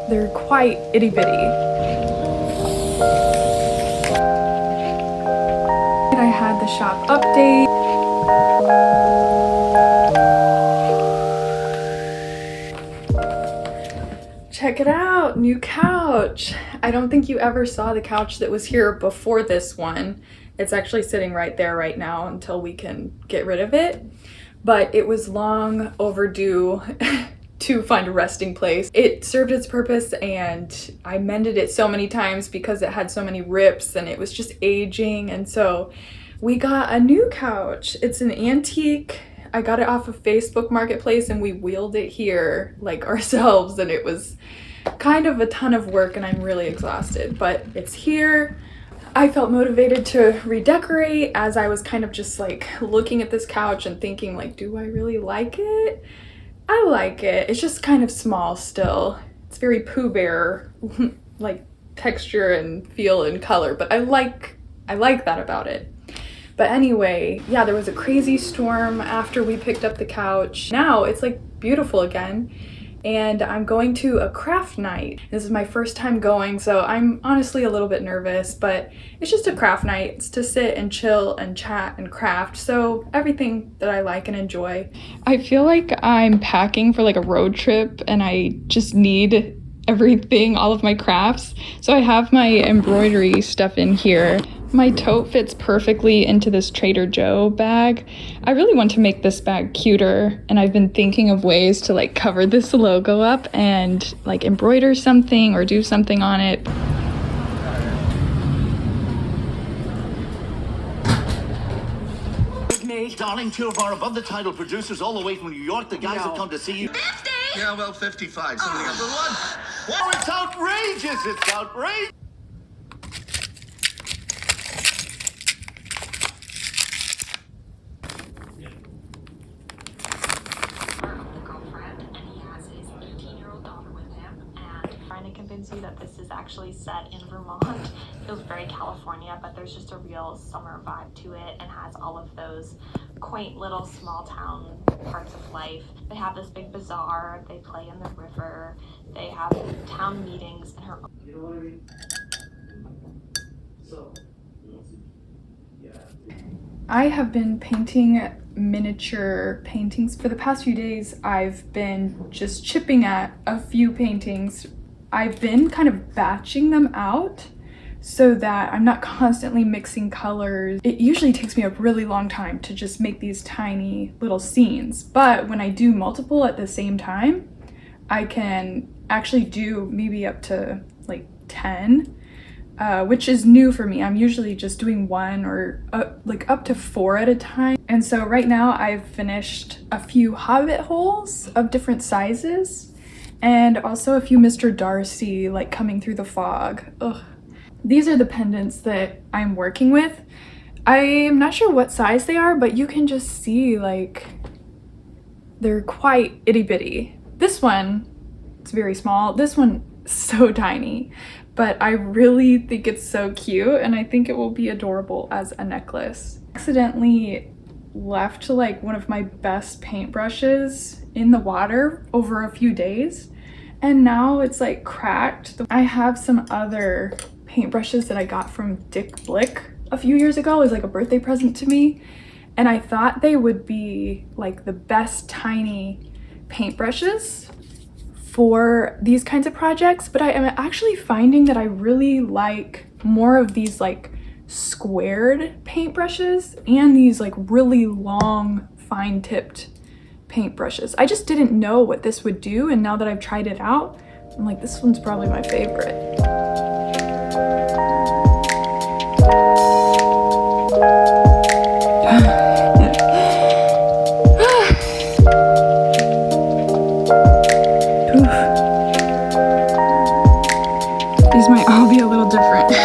They're quite itty bitty. I had the shop update. Check it out, new couch. I don't think you ever saw the couch that was here before this one. It's actually sitting right there right now until we can get rid of it. But it was long overdue to find a resting place. It served its purpose and I mended it so many times because it had so many rips and it was just aging. And so we got a new couch. It's an antique. I got it off of Facebook Marketplace and we wheeled it here like ourselves, and it was kind of a ton of work and I'm really exhausted, but it's here. I felt motivated to redecorate as I was kind of just like looking at this couch and thinking like, do I really like it? I like it. It's just kind of small still. It's very Pooh Bear like texture and feel and color, but I like that about it. But anyway, yeah, there was a crazy storm after we picked up the couch. Now it's like beautiful again. And I'm going to a craft night. This is my first time going, so I'm honestly a little bit nervous, but it's just a craft night. It's to sit and chill and chat and craft, so everything that I like and enjoy. I feel like I'm packing for like a road trip and I just need everything, all of my crafts. So I have my embroidery stuff in here. My tote fits perfectly into this Trader Joe bag. I really want to make this bag cuter, and I've been thinking of ways to like cover this logo up and like embroider something or do something on it. With me, darling, two of our above the title producers all the way from New York. The guys have come to see you. 50? Yeah, well, 55. Something up for one. Wow, it's outrageous! It's outrageous! To convince you that this is actually set in Vermont. It feels very California, but there's just a real summer vibe to it and has all of those quaint little small town parts of life. They have this big bazaar, they play in the river, they have town meetings in her. You know what I mean? So, yeah. I have been painting miniature paintings for the past few days. I've been just chipping at a few paintings. I've been kind of batching them out so that I'm not constantly mixing colors. It usually takes me a really long time to just make these tiny little scenes, but when I do multiple at the same time, I can actually do maybe up to like 10, which is new for me. I'm usually just doing one or like up to 4 at a time. And so right now I've finished a few hobbit holes of different sizes, and also a few Mr. Darcy, like coming through the fog. Ugh. These are the pendants that I'm working with. I'm not sure what size they are, but you can just see like they're quite itty bitty. This one, it's very small. This one, so tiny, but I really think it's so cute and I think it will be adorable as a necklace. Accidentally left like one of my best paintbrushes in the water over a few days, and now it's like cracked. I have some other paintbrushes that I got from Dick Blick a few years ago as like a birthday present to me, and I thought they would be like the best tiny paintbrushes for these kinds of projects, but I am actually finding that I really like more of these like squared paintbrushes and these like really long fine tipped paintbrushes. I just didn't know what this would do, and now that I've tried it out, I'm like, this one's probably my favorite. These might all be a little different.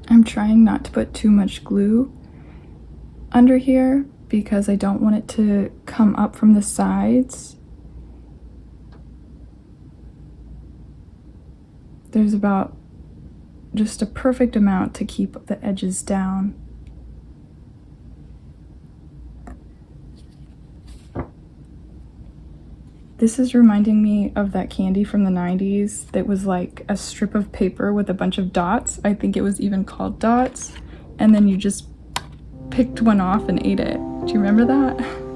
I'm trying not to put too much glue under here because I don't want it to come up from the sides. There's about just a perfect amount to keep the edges down. This is reminding me of that candy from the 90s that was like a strip of paper with a bunch of dots. I think it was even called dots. And then you just picked one off and ate it. Do you remember that?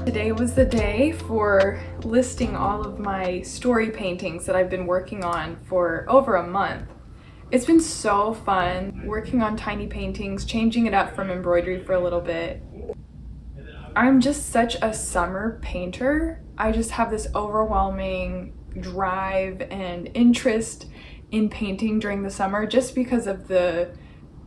Today was the day for listing all of my story paintings that I've been working on for over a month. It's been so fun working on tiny paintings, changing it up from embroidery for a little bit. I'm just such a summer painter. I just have this overwhelming drive and interest in painting during the summer just because of the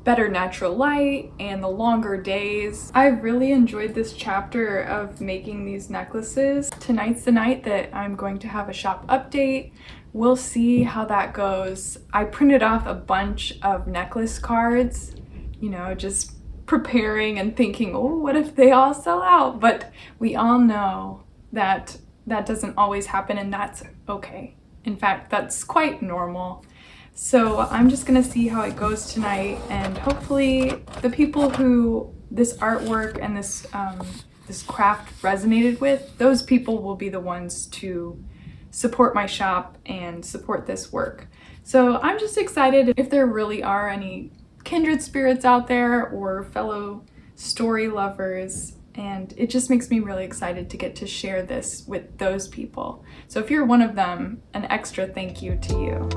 better natural light and the longer days. I really enjoyed this chapter of making these necklaces. Tonight's the night that I'm going to have a shop update. We'll see how that goes. I printed off a bunch of necklace cards, you know, just preparing and thinking, oh, what if they all sell out? But we all know that that doesn't always happen, and that's okay. In fact, that's quite normal. So I'm just gonna see how it goes tonight, and hopefully the people who this artwork and this craft resonated with, those people will be the ones to support my shop and support this work. So I'm just excited if there really are any kindred spirits out there or fellow story lovers, and it just makes me really excited to get to share this with those people. So if you're one of them, an extra thank you to you.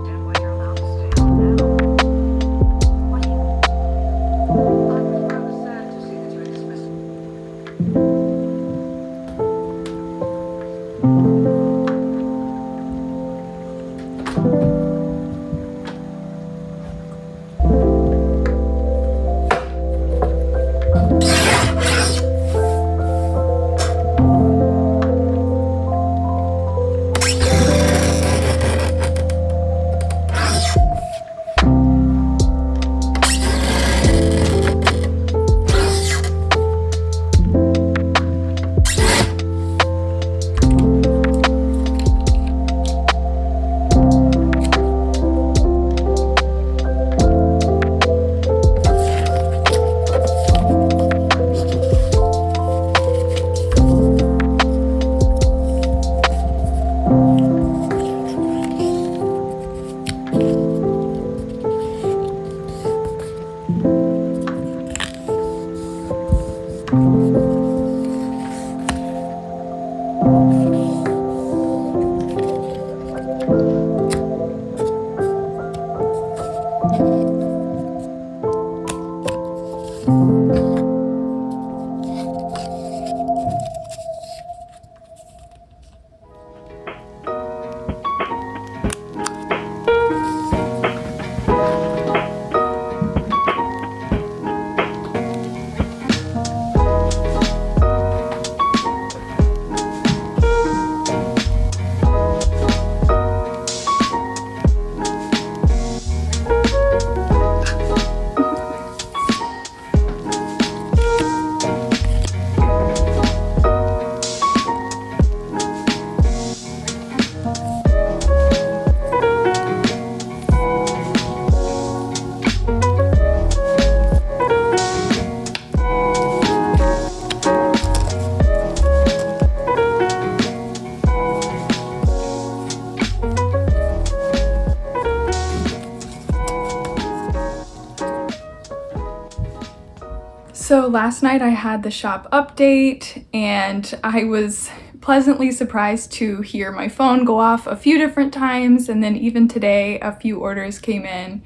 So last night I had the shop update and I was pleasantly surprised to hear my phone go off a few different times, and then even today a few orders came in.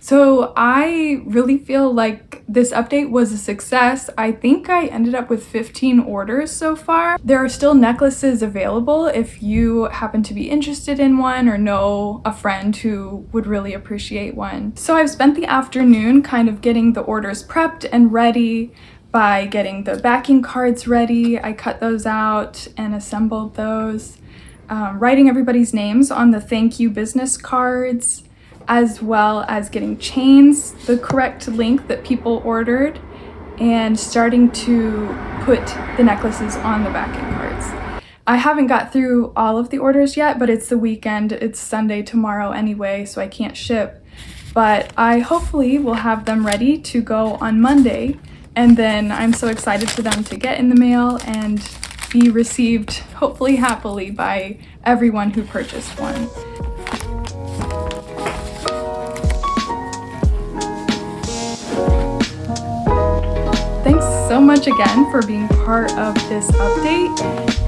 So I really feel like this update was a success. I think I ended up with 15 orders so far. There are still necklaces available if you happen to be interested in one or know a friend who would really appreciate one. So I've spent the afternoon kind of getting the orders prepped and ready by getting the backing cards ready. I cut those out and assembled those, writing everybody's names on the thank you business cards, as well as getting chains the correct length that people ordered, and starting to put the necklaces on the backing cards. I haven't got through all of the orders yet, but it's the weekend. It's Sunday tomorrow anyway, so I can't ship. But I hopefully will have them ready to go on Monday, and then I'm so excited for them to get in the mail and be received, hopefully happily, by everyone who purchased one. Thanks so much again for being part of this update,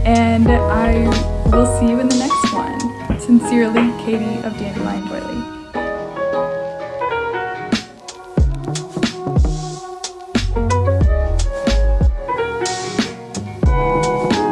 and I will see you in the next one. Sincerely, Katie of Dandelion Doiley.